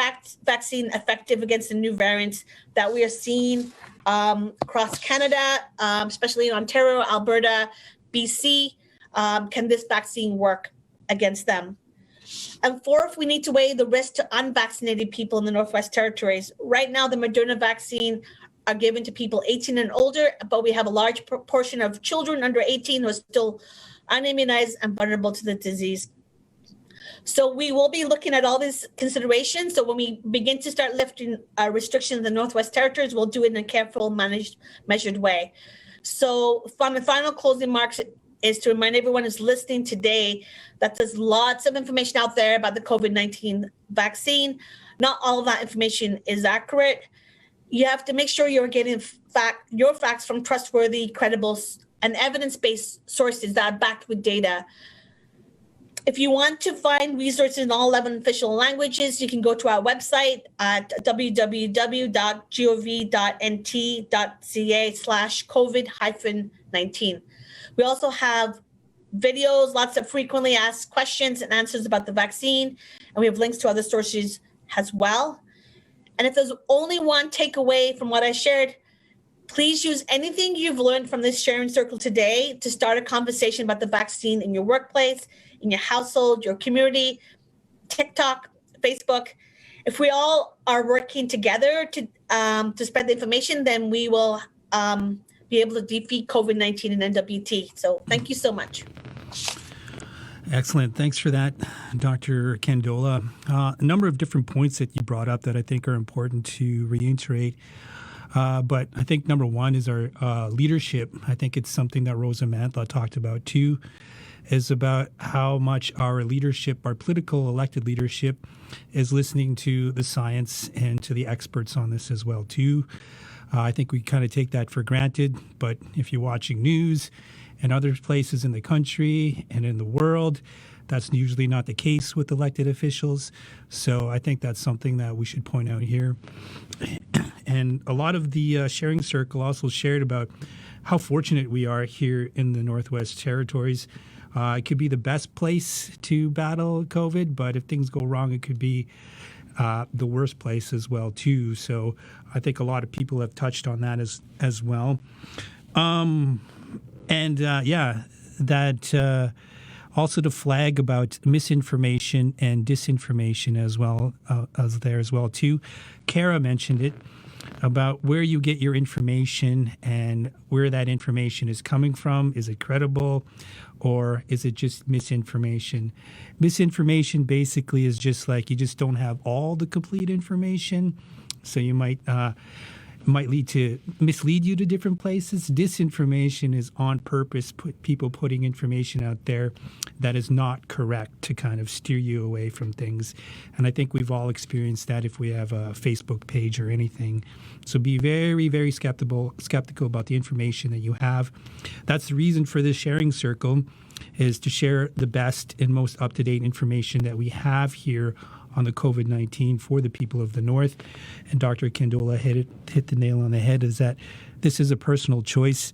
vaccine effective against the new variants that we are seeing across Canada, especially in Ontario, Alberta, BC. Can this vaccine work against them? And fourth, we need to weigh the risk to unvaccinated people in the Northwest Territories. Right now, the Moderna vaccine are given to people 18 and older, but we have a large proportion of children under 18 who are still unimmunized and vulnerable to the disease. So we will be looking at all these considerations. So when we begin to start lifting restrictions in the Northwest Territories, we'll do it in a careful, measured way. So from the final closing remarks is to remind everyone who's listening today that there's lots of information out there about the COVID-19 vaccine. Not all of that information is accurate. You have to make sure you're getting your facts from trustworthy, credible, and evidence-based sources that are backed with data. If you want to find resources in all 11 official languages, you can go to our website at www.gov.nt.ca/COVID-19. We also have videos, lots of frequently asked questions and answers about the vaccine, and we have links to other sources as well. And if there's only one takeaway from what I shared, please use anything you've learned from this sharing circle today to start a conversation about the vaccine in your workplace, in your household, your community, TikTok, Facebook. If we all are working together to spread the information, then we will be able to defeat COVID-19 and NWT. So thank you so much. Excellent. Thanks for that, Dr. Candola. A number of different points that you brought up that I think are important to reiterate. But I think number one is our leadership. I think it's something that Rosa Mantla talked about too. is about how much our leadership, our political elected leadership, is listening to the science and to the experts on this as well too. I think we kind of take that for granted, but if you're watching news and other places in the country and in the world, that's usually not the case with elected officials. So I think that's something that we should point out here. And a lot of the sharing circle also shared about how fortunate we are here in the Northwest Territories. It could be the best place to battle COVID, but if things go wrong, it could be the worst place as well too. So I think a lot of people have touched on that as well. Also to flag about misinformation and disinformation as well as there as well too. Kara mentioned it about where you get your information and where that information is coming from. Is it credible or is it just misinformation? Misinformation basically is just like you just don't have all the complete information. So you might mislead you to different places. Disinformation is on purpose, people putting information out there that is not correct to kind of steer you away from things. And I think we've all experienced that if we have a Facebook page or anything. So be very, very skeptical about the information that you have. That's the reason for this sharing circle, is to share the best and most up-to-date information that we have here on the COVID-19 for the people of the North. And Dr. Candola hit the nail on the head, is that this is a personal choice.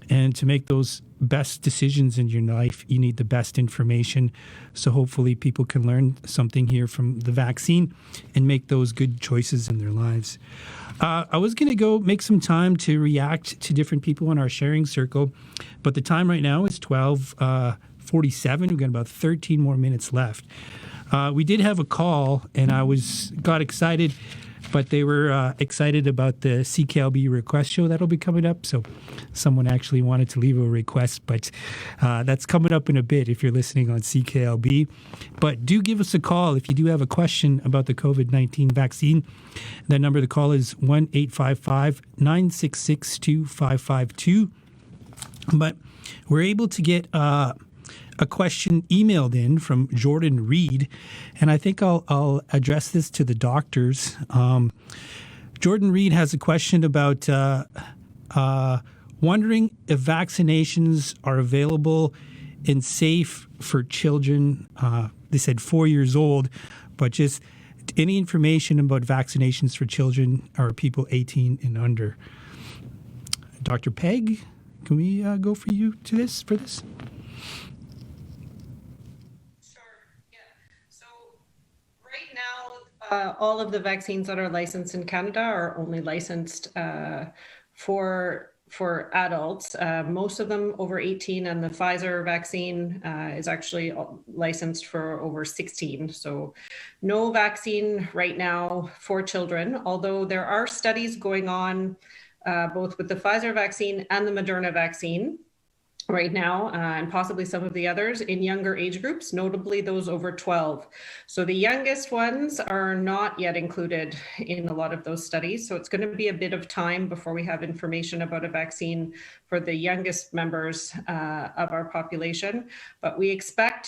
And to make those best decisions in your life, you need the best information. So hopefully people can learn something here from the vaccine and make those good choices in their lives. I was going to go make some time to react to different people in our sharing circle, but the time right now is 12:47. We've got about 13 more minutes left. We did have a call, and I got excited, but they were excited about the CKLB request show that'll be coming up. So someone actually wanted to leave a request, but that's coming up in a bit if you're listening on CKLB. But do give us a call if you do have a question about the COVID-19 vaccine. That number to call is 1-855-966-2552. But we're able to get a question emailed in from Jordan Reed, and I think I'll address this to the doctors. Jordan Reed has a question about wondering if vaccinations are available and safe for children. They said 4 years old, but just any information about vaccinations for children or people 18 and under. Dr. Peg, can we go for you for this? All of the vaccines that are licensed in Canada are only licensed for adults. Most of them over 18, and the Pfizer vaccine is actually licensed for over 16. So no vaccine right now for children, although there are studies going on both with the Pfizer vaccine and the Moderna vaccine right now, and possibly some of the others in younger age groups, notably those over 12. So the youngest ones are not yet included in a lot of those studies. So it's going to be a bit of time before we have information about a vaccine for the youngest members of our population. But we expect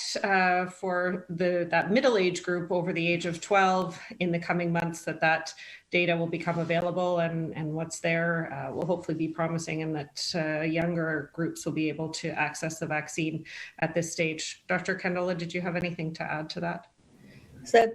for that middle age group over the age of 12 in the coming months that data will become available, and what's there will hopefully be promising, and that younger groups will be able to access the vaccine at this stage. Dr. Candola, did you have anything to add to that? So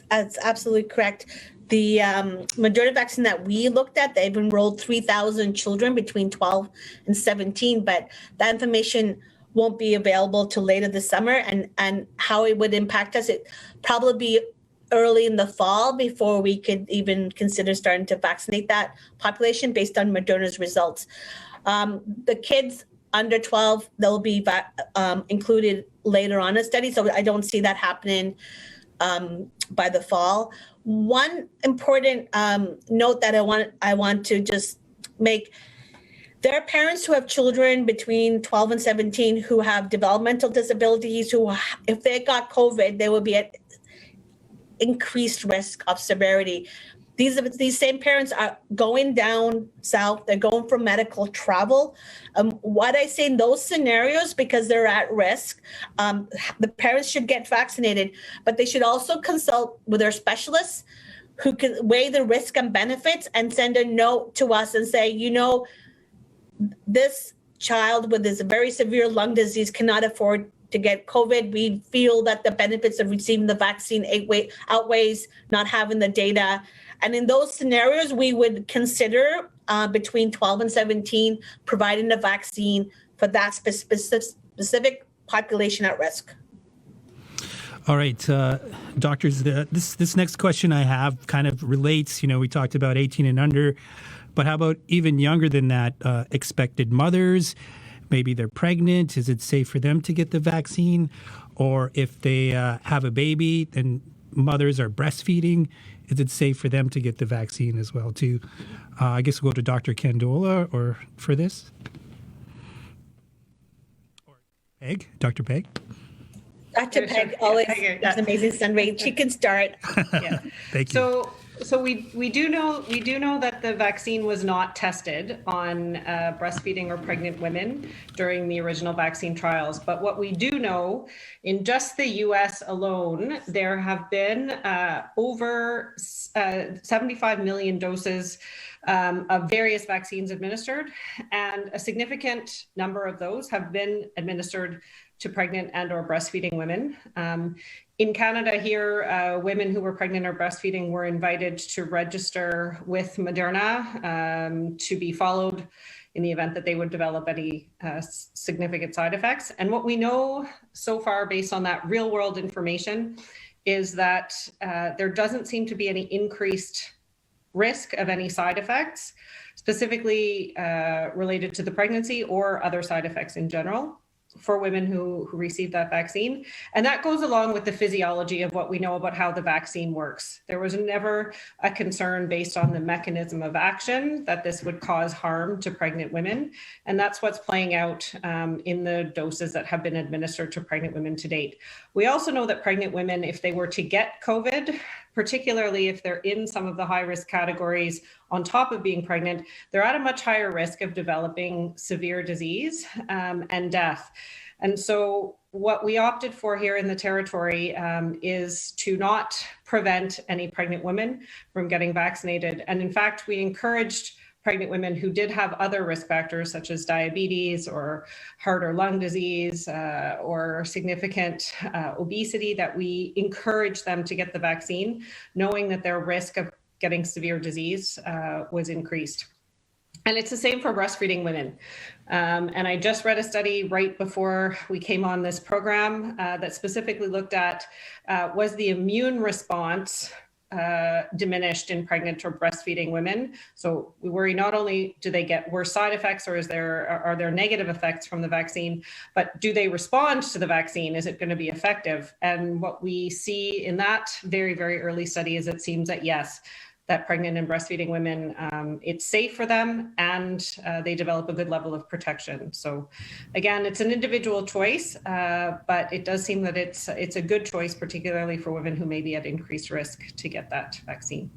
that's absolutely correct. The Moderna vaccine that we looked at, they've enrolled 3,000 children between 12 and 17, but that information won't be available till later this summer. And how it would impact us, it probably be early in the fall before we could even consider starting to vaccinate that population based on Moderna's results. The kids under 12, they'll be included later on in study, so I don't see that happening by the fall. One important note that I want to just make: there are parents who have children between 12 and 17 who have developmental disabilities, who, if they got COVID, they would be at increased risk of severity. these same parents are going down south. They're going for medical travel. What I say in those scenarios, because they're at risk, the parents should get vaccinated, but they should also consult with their specialists who can weigh the risk and benefits and send a note to us and say, this child with this very severe lung disease cannot afford to get COVID. We feel that the benefits of receiving the vaccine outweighs not having the data. And in those scenarios, we would consider between 12 and 17 providing the vaccine for that specific population at risk. All right, doctors, this next question I have kind of relates. We talked about 18 and under, but how about even younger than that? Expected mothers, maybe they're pregnant. Is it safe for them to get the vaccine? Or if they have a baby and mothers are breastfeeding, is it safe for them to get the vaccine as well too? I guess we'll go to Dr. Candola or for this. Peg, Dr. Peg. Dr. Peg always does amazing sunray. She can start. Yeah. Thank you. So we do know that the vaccine was not tested on breastfeeding or pregnant women during the original vaccine trials. But what we do know, in just the U.S. alone, there have been over 75 million doses of various vaccines administered, and a significant number of those have been administered to pregnant and or breastfeeding women. In Canada here, women who were pregnant or breastfeeding were invited to register with Moderna to be followed in the event that they would develop any significant side effects. And what we know so far based on that real world information is that there doesn't seem to be any increased risk of any side effects, specifically related to the pregnancy or other side effects in general, for women who received that vaccine. And that goes along with the physiology of what we know about how the vaccine works. There was never a concern based on the mechanism of action that this would cause harm to pregnant women. And that's what's playing out in the doses that have been administered to pregnant women to date. We also know that pregnant women, if they were to get COVID, particularly if they're in some of the high-risk categories on top of being pregnant, they're at a much higher risk of developing severe disease and death. And so what we opted for here in the territory is to not prevent any pregnant women from getting vaccinated. And in fact, we encouraged pregnant women who did have other risk factors such as diabetes or heart or lung disease or significant obesity, that we encourage them to get the vaccine, knowing that their risk of getting severe disease was increased. And it's the same for breastfeeding women. And I just read a study right before we came on this program that specifically looked at was the immune response diminished in pregnant or breastfeeding women. So we worry not only do they get worse side effects or are there negative effects from the vaccine, but do they respond to the vaccine? Is it going to be effective? And what we see in that very, very early study is it seems that yes, that pregnant and breastfeeding women, it's safe for them and they develop a good level of protection. So again, it's an individual choice, but it does seem that it's a good choice, particularly for women who may be at increased risk to get that vaccine.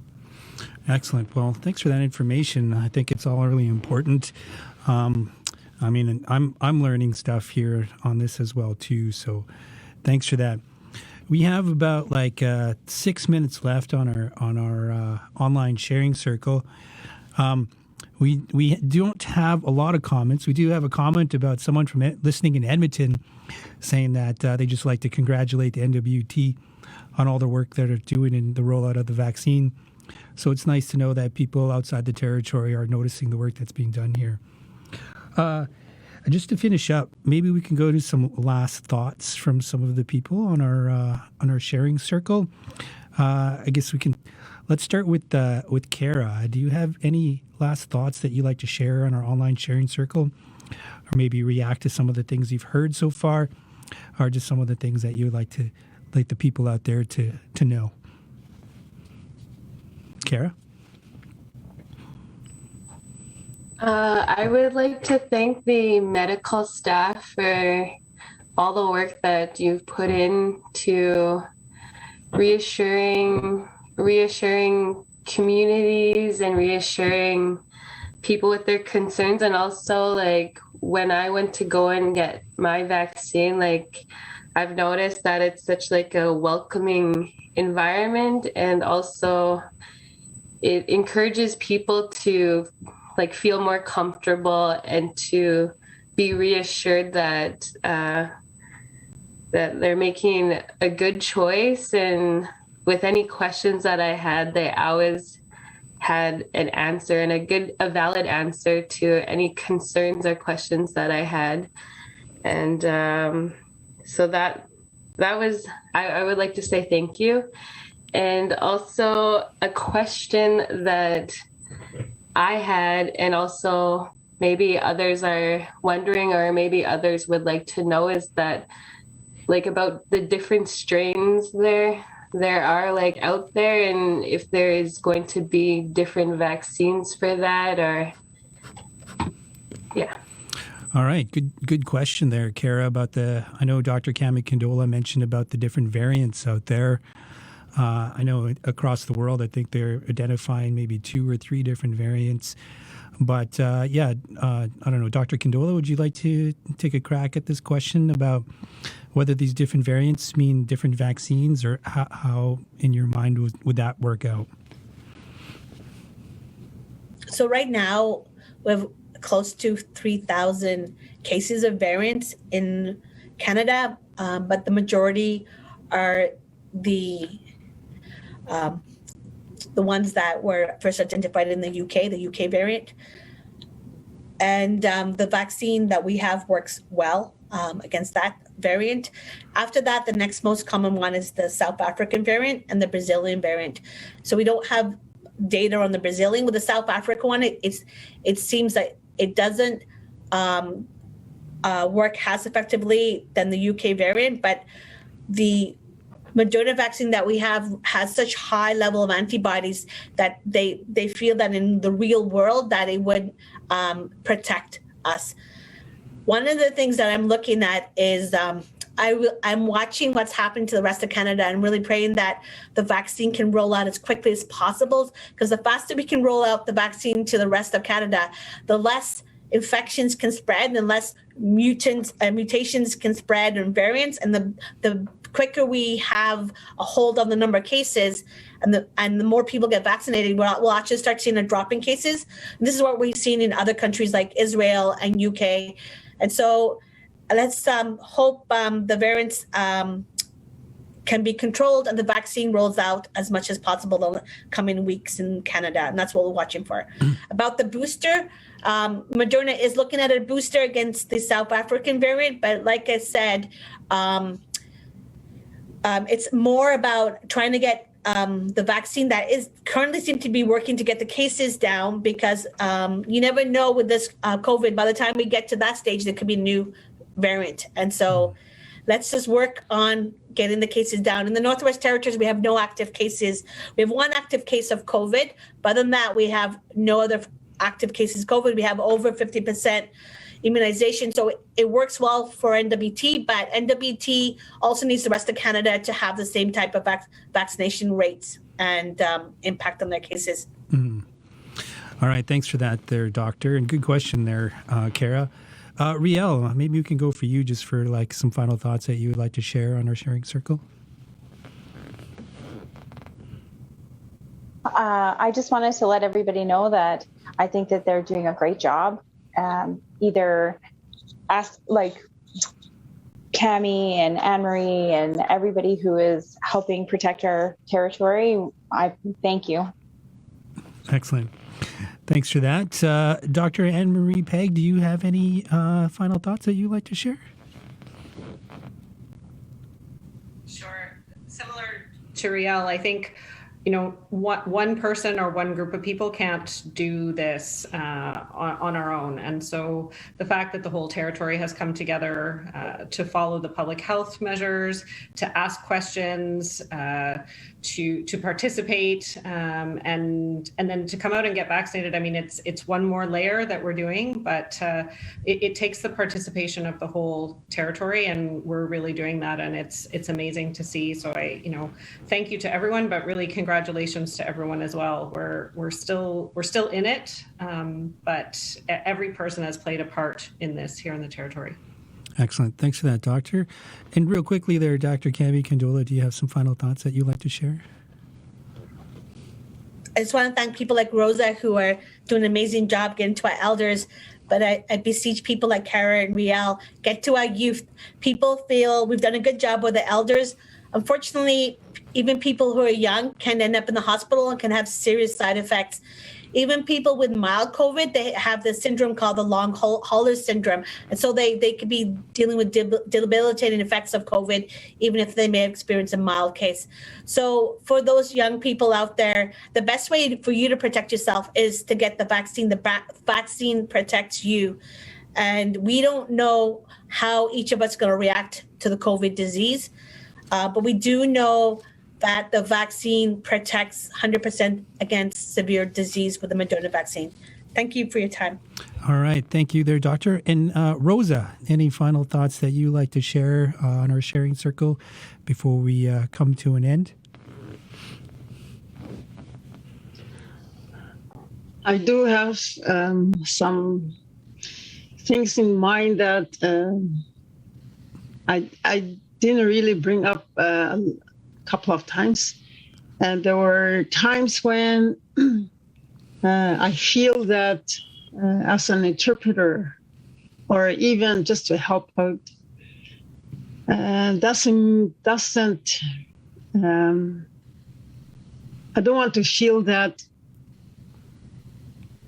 Excellent. Well, thanks for that information. I think it's all really important. I'm learning stuff here on this as well too. So thanks for that. We have about 6 minutes left on our online sharing circle. We don't have a lot of comments. We do have a comment about someone from listening in Edmonton saying that they just like to congratulate the NWT on all the work that they're doing in the rollout of the vaccine. So it's nice to know that people outside the territory are noticing the work that's being done here. Just to finish up, maybe we can go to some last thoughts from some of the people on our sharing circle. I guess we can. Let's start with Kara. Do you have any last thoughts that you'd like to share on our online sharing circle, or maybe react to some of the things you've heard so far, or just some of the things that you would like the people out there to know? Kara? I would like to thank the medical staff for all the work that you've put in to reassuring communities and reassuring people with their concerns. And also, like, when I went to go and get my vaccine, like, I've noticed that it's such like a welcoming environment, and also it encourages people to like feel more comfortable and to be reassured that that they're making a good choice. And with any questions that I had, they always had an answer, and a valid answer to any concerns or questions that I had. And so that was, I would like to say thank you. And also a question that I had, and also maybe others are wondering, or maybe others would like to know, is that like about the different strains there are like out there, and if there is going to be different vaccines for that, or yeah. All right, good question there, Kara. I know Dr. Cami Condola mentioned about the different variants out there. I know across the world, I think they're identifying maybe 2 or 3 different variants. But I don't know, Dr. Condola, would you like to take a crack at this question about whether these different variants mean different vaccines, or how in your mind would that work out? So right now, we have close to 3,000 cases of variants in Canada, but the majority are the ones that were first identified in the UK variant. And the vaccine that we have works well against that variant. After that, the next most common one is the South African variant and the Brazilian variant. So we don't have data on the Brazilian. With the South African one, it seems that it doesn't work as effectively than the UK variant, but the Moderna vaccine that we have has such high level of antibodies that they feel that in the real world that it would protect us. One of the things that I'm looking at is I'm watching what's happening to the rest of Canada and really praying that the vaccine can roll out as quickly as possible, because the faster we can roll out the vaccine to the rest of Canada, the less infections can spread and less mutations can spread and variants, and the quicker we have a hold on the number of cases and the more people get vaccinated, we'll actually start seeing a drop in cases. And this is what we've seen in other countries like Israel and UK. And so let's hope the variants can be controlled and the vaccine rolls out as much as possible in the coming weeks in Canada. And that's what we're watching for. About the booster, Moderna is looking at a booster against the South African variant. But like I said, it's more about trying to get the vaccine that is currently seem to be working to get the cases down, because you never know with this COVID. By the time we get to that stage, there could be a new variant. And so let's just work on getting the cases down. In the Northwest Territories, we have no active cases. We have 1 active case of COVID. But other than that, we have no other active cases of COVID. We have over 50% immunization. So it works well for NWT, but NWT also needs the rest of Canada to have the same type of vaccination rates and impact on their cases. All right. Thanks for that there, Doctor. And good question there, Kara. Riel, maybe we can go for you just for like some final thoughts that you would like to share on our sharing circle. I just wanted to let everybody know that I think that they're doing a great job. Either ask like Cami and Anne-Marie and everybody who is helping protect our territory. I thank you. Excellent. Thanks for that. Dr. Anne-Marie Pegg, do you have any final thoughts that you'd like to share? Sure. Similar to Riel, I think, one person or one group of people can't do this on our own. And so the fact that the whole territory has come together to follow the public health measures, to ask questions, to participate, and then to come out and get vaccinated. I mean, it's one more layer that we're doing, but it takes the participation of the whole territory, and we're really doing that, and it's amazing to see. So I, thank you to everyone, but really congratulations congratulations to everyone as well. We're still in it, but every person has played a part in this here in the territory. Excellent. Thanks for that, Doctor. And real quickly there, Dr. Cami Condola, do you have some final thoughts that you'd like to share? I just want to thank people like Rosa who are doing an amazing job getting to our elders. But I beseech people like Kara and Riel, get to our youth. People feel we've done a good job with the elders. Unfortunately, even people who are young can end up in the hospital and can have serious side effects. Even people with mild COVID, they have this syndrome called the long hauler syndrome. And so they could be dealing with debilitating effects of COVID, even if they may have experienced a mild case. So for those young people out there, the best way for you to protect yourself is to get the vaccine. The vaccine protects you. And we don't know how each of us is going to react to the COVID disease. But we do know that the vaccine protects 100% against severe disease with the Moderna vaccine. Thank you for your time. All right. Thank you there, Doctor. And Rosa, any final thoughts that you like to share on our sharing circle before we come to an end? I do have some things in mind that I didn't really bring up couple of times, and there were times when I feel that as an interpreter or even just to help out doesn't I don't want to feel that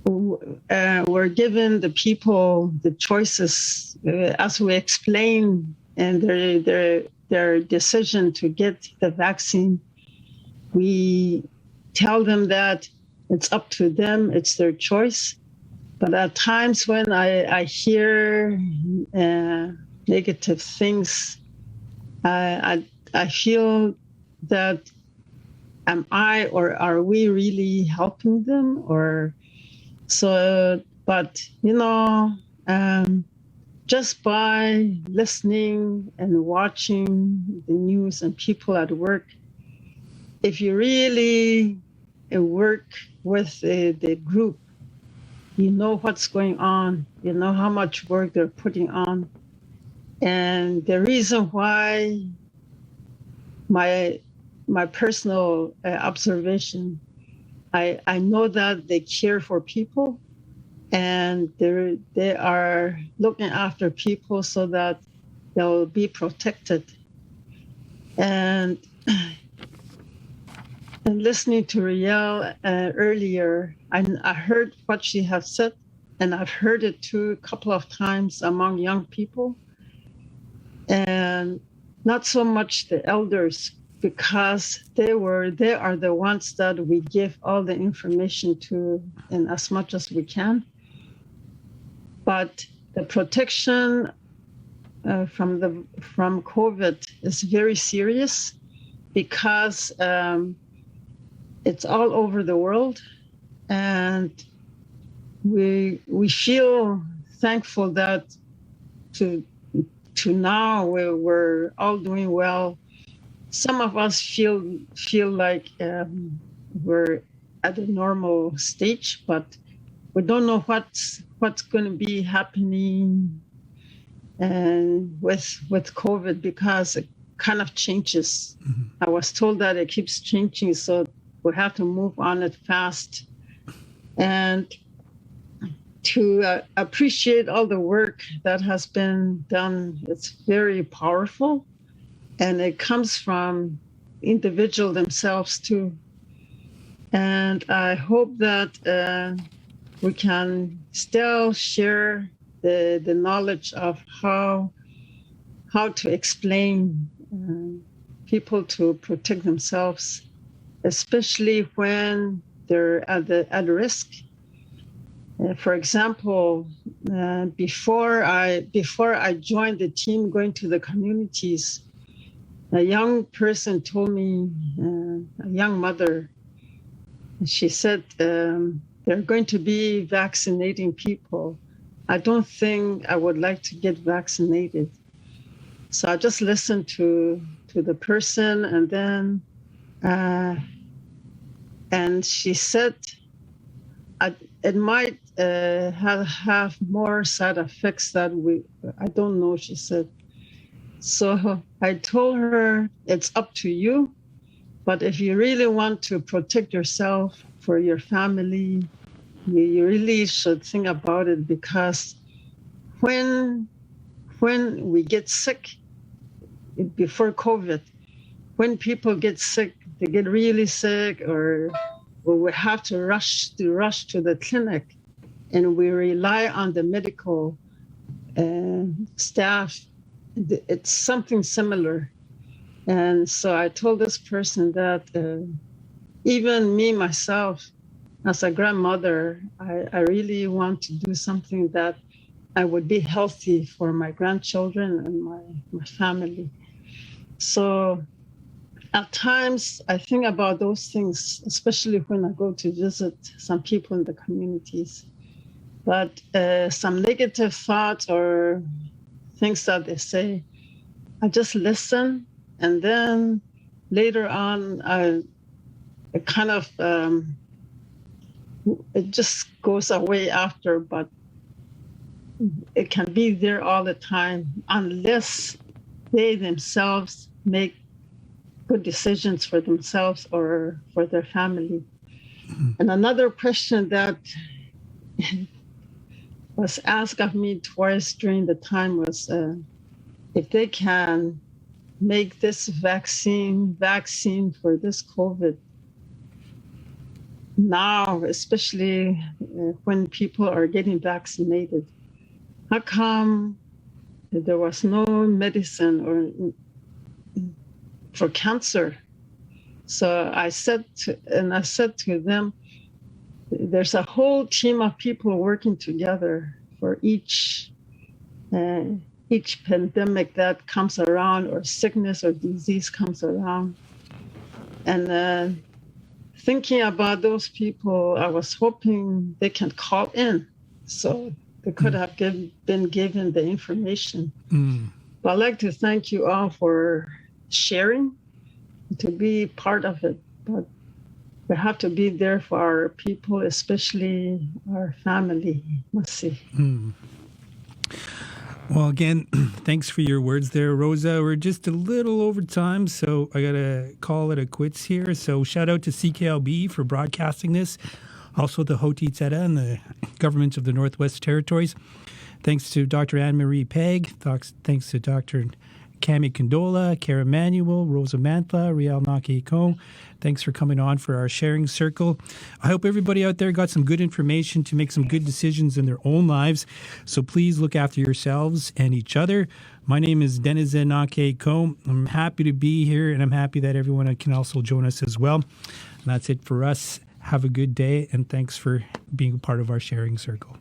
we're giving the people the choices as we explain and their decision to get the vaccine. We tell them that it's up to them, it's their choice. But at times when I hear negative things, I feel that am I or are we really helping them? Or so, but just by listening and watching the news and people at work, if you really work with the group, you know what's going on, you know how much work they're putting on. And the reason why my personal observation, I know that they care for people, and they are looking after people so that they'll be protected. And listening to Riel earlier, I heard what she has said, and I've heard it too a couple of times among young people, and not so much the elders, because they are the ones that we give all the information to in as much as we can. But the protection from COVID is very serious, because it's all over the world, and we feel thankful that to now we're all doing well. Some of us feel like we're at a normal stage, but we don't know what's going to be happening with COVID, because it kind of changes. Mm-hmm. I was told that it keeps changing, so we have to move on it fast. And to appreciate all the work that has been done, it's very powerful. And it comes from individuals themselves too. And I hope that we can still share the knowledge of how to explain people to protect themselves, especially when they're at risk. For example, before I joined the team going to the communities, a young person told me, a young mother, she said, they're going to be vaccinating people. I don't think I would like to get vaccinated. So I just listened to the person, and then And she said it might have more side effects that I don't know, she said. So I told her, it's up to you. But if you really want to protect yourself for your family, you really should think about it, because when we get sick before COVID, when people get sick, they get really sick, or we have to rush to the clinic, and we rely on the medical staff. It's something similar. And so I told this person that even me, myself, as a grandmother, I really want to do something that I would be healthy for my grandchildren and my family. So at times I think about those things, especially when I go to visit some people in the communities. But some negative thoughts or things that they say, I just listen. And then later on, it kind of, it just goes away after, but it can be there all the time unless they themselves make good decisions for themselves or for their family. And another question that was asked of me twice during the time was if they can make this vaccine for this COVID now, especially when people are getting vaccinated. How come there was no medicine or for cancer? So I said to them, there's a whole team of people working together for each pandemic that comes around, or sickness or disease comes around. And thinking about those people, I was hoping they can call in so they could have been given the information. But I'd like to thank you all for sharing, to be part of it. But we have to be there for our people, especially our family. Let's see. Well, again, thanks for your words there, Rosa. We're just a little over time, so I got to call it a quits here. So shout out to CKLB for broadcasting this. Also the Hotıi, ts'eeda, and the governments of the Northwest Territories. Thanks to Dr. Anne-Marie Pegg. Thanks to Dr. Cami Condola, Kara Manuel, Rosa Mantla, Rial Nakiko. Thanks for coming on for our sharing circle. I hope everybody out there got some good information to make some good decisions in their own lives. So please look after yourselves and each other. My name is Denizen Nakiko. I'm happy to be here, and I'm happy that everyone can also join us as well. And that's it for us. Have a good day, and thanks for being a part of our sharing circle.